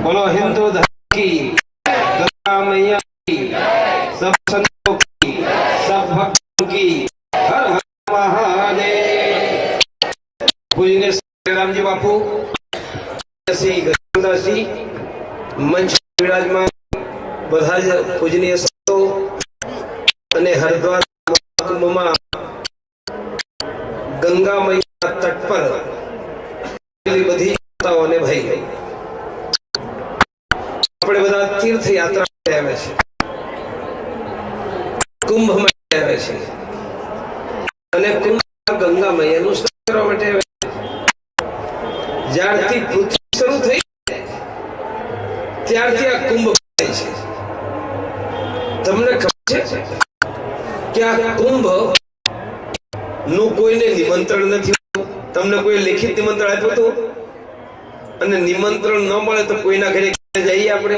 बोलो हिंदू धर्म की, गंगा मैया की, सब संतों की, सब भक्तों की, हर हर महादेव। पूजनीय श्री राम जी बापू, श्री गंगादास जी मंच विराजमान, बधाई पूजनीय संतों અને હરિદ્વાર કુંભમાં ગંગા મૈયા તટ પર બધી માતાઓને ભાઈ આપણે બધા તીર્થ યાત્રા આવે છે, કુંભમાં આવે છે, ગંગા મૈયાનું સ્નાન કરવા માટે આવે. જ્યારથી પૃથ્વી શરૂ થઈ ત્યારથી આ કુંભ થાય છે. તમને ખબર છે કે આ કુંભ નું કોઈને નિમંત્રણ નથી. તમને કોઈ લેખિત નિમંત્રણ આપ્યું હતું? અને નિમંત્રણ ન મળે તો કોઈના ઘરે જઈએ આપણે?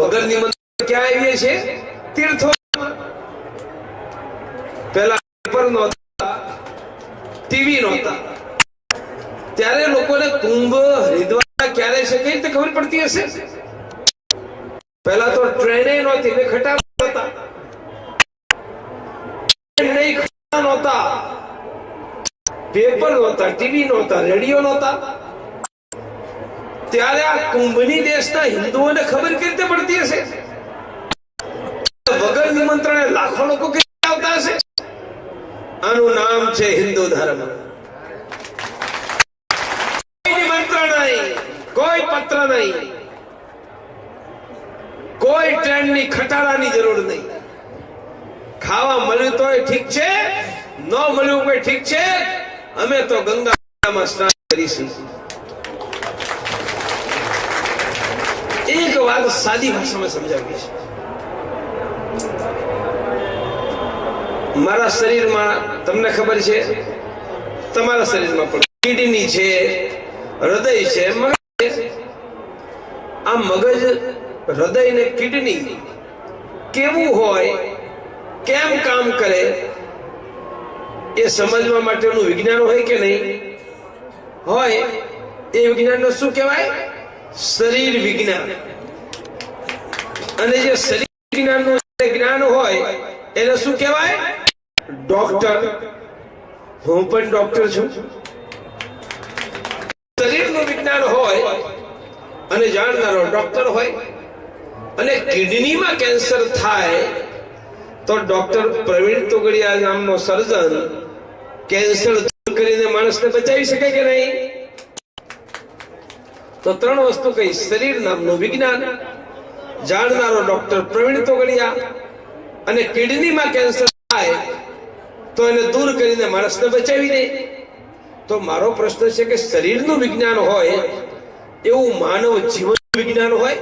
વગર નિમંત્રણ ક્યાં આવીએ છીએ? તીર્થો. પેલા પેપર નહોતા, ટીવી નહોતા, ત્યારે લોકોને કુંભ હરિદ્વાર ક્યારે છે કઈ રીતે ખબર પડતી હશે? પેલા તો ટ્રેને નહોતી ને ખટારા નહોતા, નહોતા, પેપર નહોતા, ટીવી નહોતા, રેડિયો નહોતા. ત્યારે આ કુંભની દેશના હિન્દુઓને ખબર કેવી રીતે પડતી હશે? વગર નિમંત્રણે લાખો લોકો કેવી આવતા હશે? આનું નામ છે હિન્દુ ધર્મ. કોઈ નિમંત્રણ નહીં, કોઈ પત્ર નહીં, કોઈ ટ્રેનની ખટારાની જરૂર નહીં. ખાવા મળ્યું તો ઠીક છે, ન મળ્યું કોઈ ઠીક છે, અમે તો ગંગામાં સ્નાન કરીશું. એક વાત સાદી ભાષામાં સમજાવી છે. મારા શરીરમાં તમને ખબર છે, તમારા શરીરમાં પણ કિડની છે, હૃદય છે, મગજ છે. આ મગજ, હૃદય ને કિડની કેવું હોય, કેમ કામ કરે, એ સમજવા માટેનું વિજ્ઞાન હોય કે નહીં હોય? એ વિજ્ઞાનને શું કહેવાય? શરીર વિજ્ઞાન. અને જે શરીર વિજ્ઞાનનું જ્ઞાન હોય એને શું કહેવાય? ડોક્ટર. હું પણ ડોક્ટર છું. શરીરનું વિજ્ઞાન હોય અને જાણનારો ડોક્ટર હોય. અને કિડનીમાં કેન્સર થાય તો ડોક્ટર પ્રવીણ તોગડિયા નામનો સર્જન કેન્સર દૂર કરીને માણસને બચાવી શકે કે નહીં? તો ત્રણ વસ્તુ કઈ: શરીર નામનું વિજ્ઞાન, જાણનારો ડોક્ટર પ્રવીણ તોગડિયા, અને કિડનીમાં કેન્સર થાય તો એને દૂર કરીને માણસને બચાવી દે. તો મારો પ્રશ્ન છે કે શરીરનું વિજ્ઞાન હોય એવું માનવ જીવનનું વિજ્ઞાન હોય?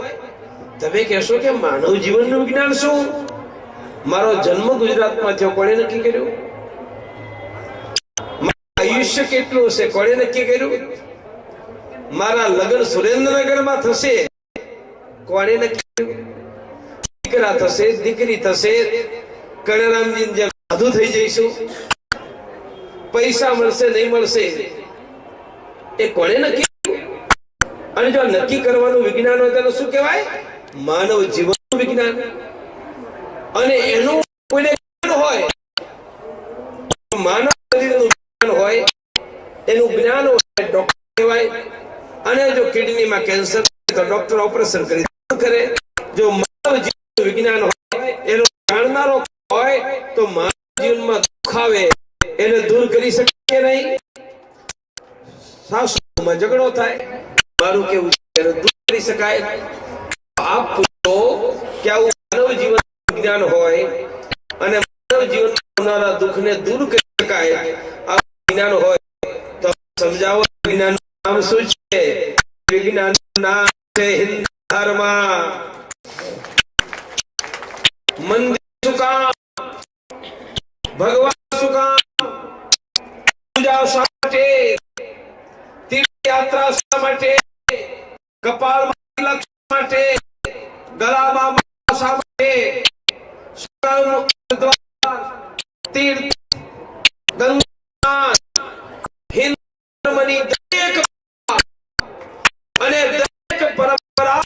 તમે કહેશો કે માનવ જીવનનું વિજ્ઞાન શું? મારો જન્મ ગુજરાતમાં થયો, કોણે નક્કી કર્યું? આયુષ્ય કેટલું હશે, કોણે નક્કી કર્યું? મારા લગ્ન સુરેન્દ્રનગરમાં થશે, કોણે નક્કી કર્યું? દીકરા થશે, દીકરી થશે, કણરામજી જેમ સાધુ થઈ જઈશું, પૈસા મળશે નહીં મળશે એ કોણે નક્કી કર્યું? અને જો નક્કી કરવાનું વિજ્ઞાન હોય તો શું કહેવાય? માનવ જીવનનું વિજ્ઞાન. અને એનું કોઈને જ્ઞાન હોય, માનવ શરીરનું જ્ઞાન હોય, એનું જ્ઞાન હોય, ડોક્ટર કહેવાય. અને જો કિડનીમાં કેન્સર તો ડોક્ટર ઓપરેશન કરી કરે. જો માનવ જીવનનું વિજ્ઞાન હોય, એનો જાણનારો હોય, તો માનવ જીવનમાં દુઃખ આવે એને દૂર કરી શકે નહીં? સાસુમાં ઝઘડો થાય, મારું કેવું છે એને દૂર કરી શકાય? આપ પૂછો કે આવું માનવ જીવન વિજ્ઞાન હોય અને માનવ જીવન આવનારા દુઃખને દૂર કરી શકાય, આ વિજ્ઞાન હોય તો સમજાવો વિજ્ઞાન નામ શું છે? વિજ્ઞાન નામ છે હિન્દુ ધર્મ. મંદિર શું કામ? ભગવાન શું કામ? પૂજા શા માટે? તીર્થયાત્રા શા માટે? કપાળમાં તિલક શા માટે? ગળામાં શા માટે? તીર્થ, ગંગા, હિન્દુ ધર્મની દરેક અને દરેક પરંપરા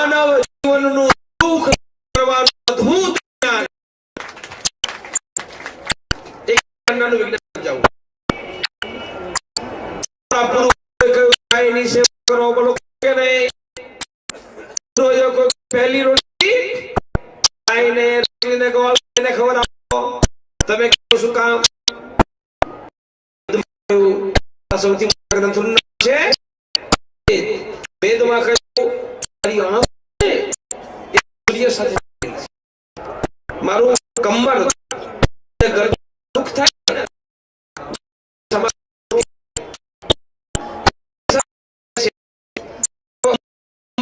માનવ જીવનનું દુઃખ કરવાનું અદ્ભુત જ્ઞાન. એક જ્ઞાનનું વિજ્ઞાન સમજાવું. સેવા કરો, બોલો કે નહીં? પહેલી રોટલી આઈને રોટલીને ગોળને ખબર આપો. તમે કહો શું કામ? સૌથી મોટા ગ્રંથોનું નામ છે વેદમાં કહ્યું મારી આંખ એ સૂર્ય સાથે મારું કંબર દુઃખ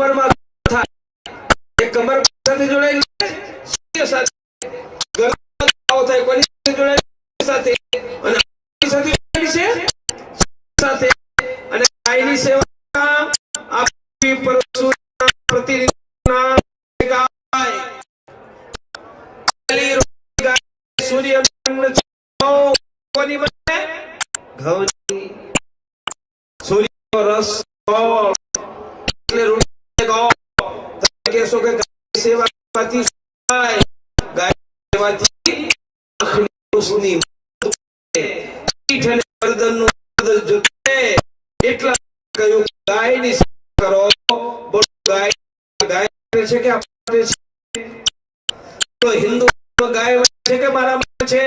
કમરમાં થાય એ કમર સાથે જોડાયેલું છે સૂર્ય સાથે, ગર્ભમાં થાય કોની સાથે જોડાયેલું સાથે, અને સાથે જોડાયેલી છે સાથે, અને ગાયની સેવા આ પૃથ્વી પર સૂર્યના પ્રતિનિધિના ગાય સૂર્ય કોની બને ઘઉંની, સૂર્યનો રસ એટલે રૂડી ગો તમે કહેશો કે ગાય સેવાથી થાય, ગાય સેવાથી આંખની પીઠ અને ગરદનનું દર્દ જોતે એટલા કહ્યું ગાયની સેવા કરો. બોલો ગાય ગાય છે કે આપણે છે? તો હિન્દુ ગાય છે કે મારા માટે છે?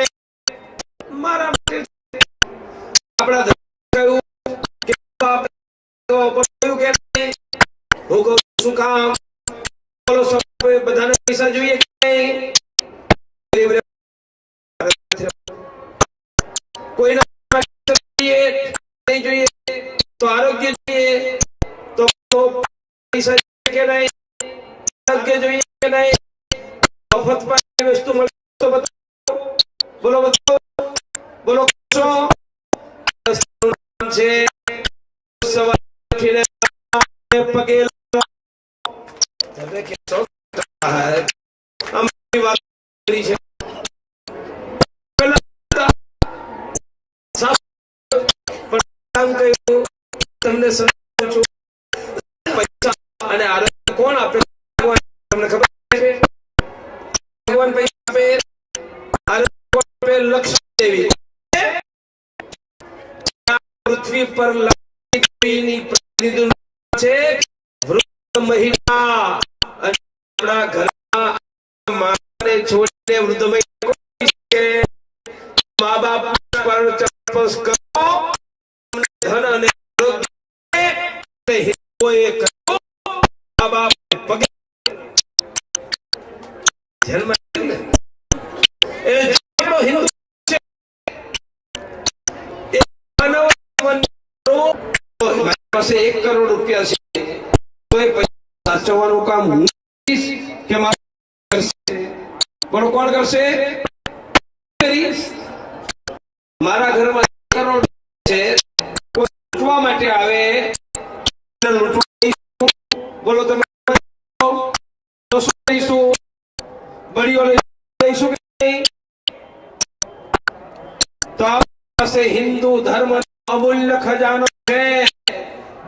મારા માટે. આપણા ધર્મ કહ્યું કે પડ્યું કે નહીં? હું કહું શું કામ? બોલો બધાને પૈસા જોઈએ કે નહીં? કોઈના નહીં જોઈએ તો આરોગ્ય જોઈએ તો પૈસા જોઈએ કે નહીં? આરોગ્ય જોઈએ કે નહીં? મફતમાં વસ્તુ મળે તો બતાવો. બોલો બતાવો. બોલો છે સવારે ઉઠીને પગે તમે કેશો અમારી વાત કરી છે તમને સમજાવું છું. પૈસા અને આરોગ્ય કોણ આપે? તમને ખબર છે? ભગવાન પૈસા આપે, આરોગ્ય આપે લક્ષ્મી દેવી. પૃથ્વી પર લક્ષ્મીની પ્રતિનિધિ છે વૃદ્ધ મહિલા, અને આપણા ઘરમાં માને છોડીને વૃદ્ધ મહિલા છે. મા બાપ પર તપસ કરો, ધન અને આરોગ્ય હિન્દુઓએ કહ્યું મા બાપ પગે જન્મ એ આપણો હિન્દુ છે. પાસે 1 કરોડ રૂપિયા છે તો એ પૈસા સાચવવાનું કામ હું કરીશ કે કરશે? બોલો કોણ કરશે? મારા ઘરમાં 1 કરોડ છે, કોઈ લૂંટવા માટે આવે બોલો તમે તો શું કરીશું? બળીઓ લઈશું કે નહીં? તો આપણી પાસે હિન્દુ ધર્મ અમૂલ્ય ખજાનો છે.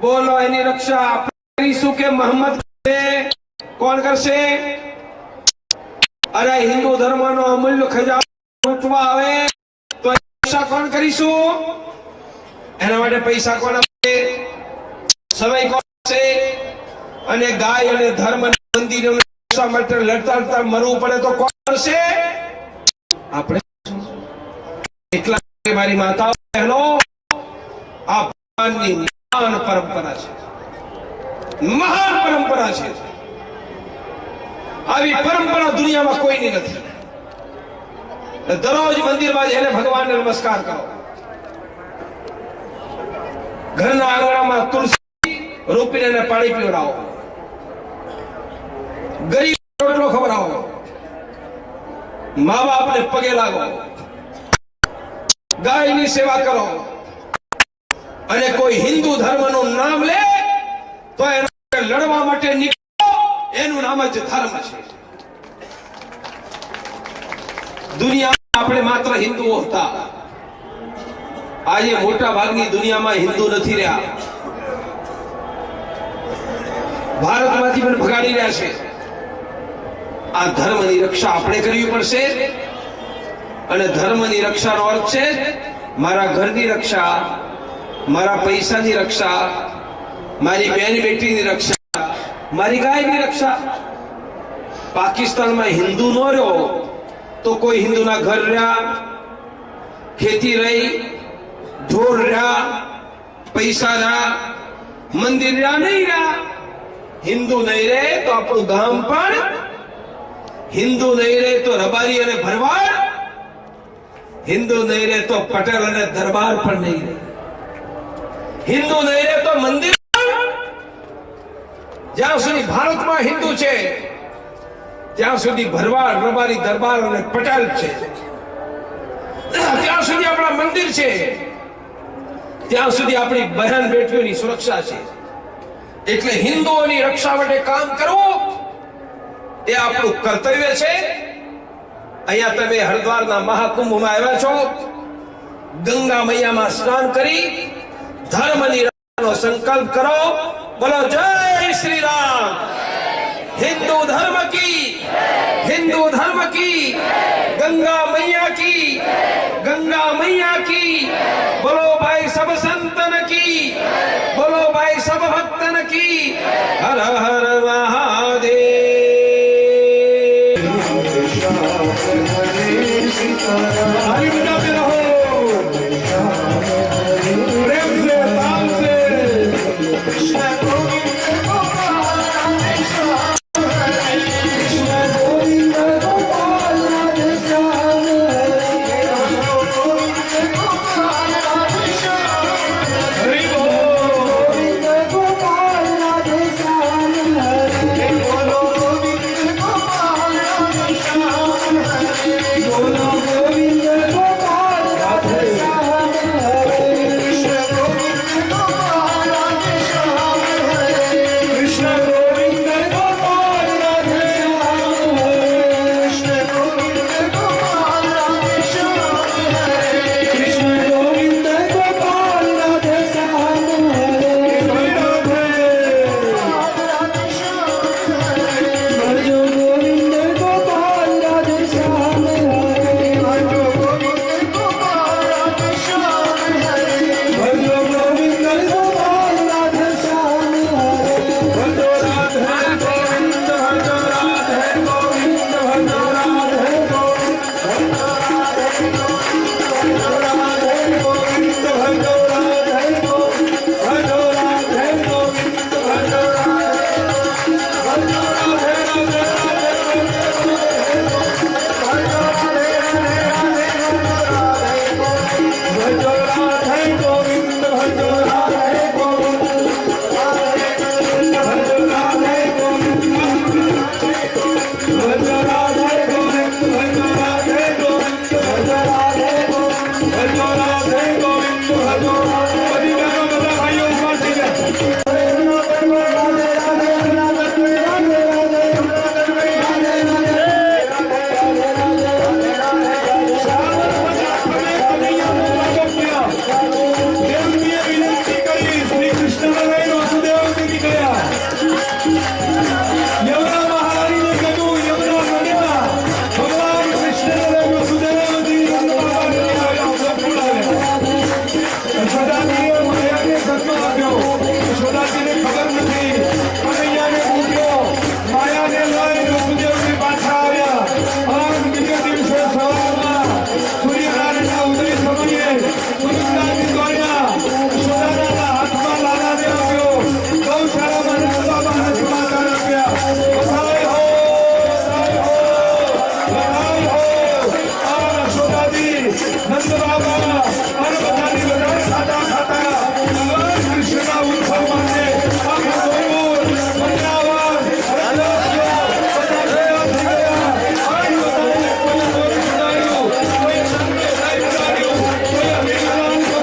બોલો એની રક્ષા આપણે કરીશું કે મોહમ્મદ કરશે? કોણ કરશે? અરે હિન્દુ ધર્મનો અમૂલ્ય ખજાનો લૂંટવા આવે તો રક્ષા કોણ કરીશું? એના માટે પૈસા કોણ આપે? સમય કોણ આપશે? અને ગાય અને ધર્મ મંદિરોની રક્ષા માટે લડતા મરવું પડે તો કોણ કરશે? આપણે. એટલા મારી માતાઓ બહેનો, આ ભગવાનની મહાન પરંપરા છે, મહાન પરંપરા છે. આવી પરંપરા દુનિયામાં કોઈની નથી. દરરોજ મંદિરમાં જઈને ભગવાનને નમસ્કાર કરો. ઘરના આંગણામાં તુલસી રોપીને એને પાણી પીવડાવો. ગરીબ રોટલો ખવડાવો. મા બાપને પગે લાગો. ગાયની સેવા કરો. અને કોઈ હિન્દુ ધર્મનું નામ લે તો એના લડવા માટે નીકળો. એનું નામ જ ધર્મ છે. દુનિયામાં આપણે માત્ર હિન્દુઓ હતા. આજે મોટા ભાગની દુનિયામાં હિન્દુ નથી રહ્યા. ભારતમાંથી પણ ભગાડી રહ્યા છે. આ ધર્મની રક્ષા આપણે કરવી પડશે. અને ધર્મની રક્ષાનો અર્થ છે મારા ઘરની રક્ષા, મારા પૈસાની રક્ષા, મારી બેન બેટીની રક્ષા, મારી ગાયની રક્ષા. પાકિસ્તાનમાં હિન્દુ નો રહ્યો તો કોઈ હિન્દુના ઘર રહ્યા, ખેતી રહી, ઢોર રહ્યા, પૈસા રહ્યા, મંદિર રહ્યા નહીં રહ્યા. હિન્દુ નહીં રહે તો આપણું ગામ પણ, હિન્દુ નહીં રહે તો રબારી અને ભરવાડ, હિન્દુ નહીં રહે તો પટેલ અને દરબાર પણ નહીં રહે, હિન્દુ નહીં રહે તો મંદિર, જ્યાં સુધી ભારતમાં હિન્દુ છે ત્યાં સુધી ભરવાડ, રબારી, દરબાર અને પટેલ છે. ત્યાં સુધી આપણા મંદિર છે, ત્યાં સુધી આપણી બહેન બેટીઓની સુરક્ષા છે. એટલે હિન્દુઓની રક્ષા માટે કામ કરવું એ આપણું કર્તવ્ય છે. અહીંયા તમે હરિદ્વારના મહાકુંભમાં આવ્યા છો, ગંગા મૈયામાં સ્નાન કરી ધર્મની રક્ષાનો સંકલ્પ કરો. બોલો જય શ્રી રામ. हिंदू धर्म की, हिंदू धर्म की, गंगा मैया की, गंगा मैया की. बोलो भाई सब संतन की, बोलो भाई सब भक्तन की. हर हर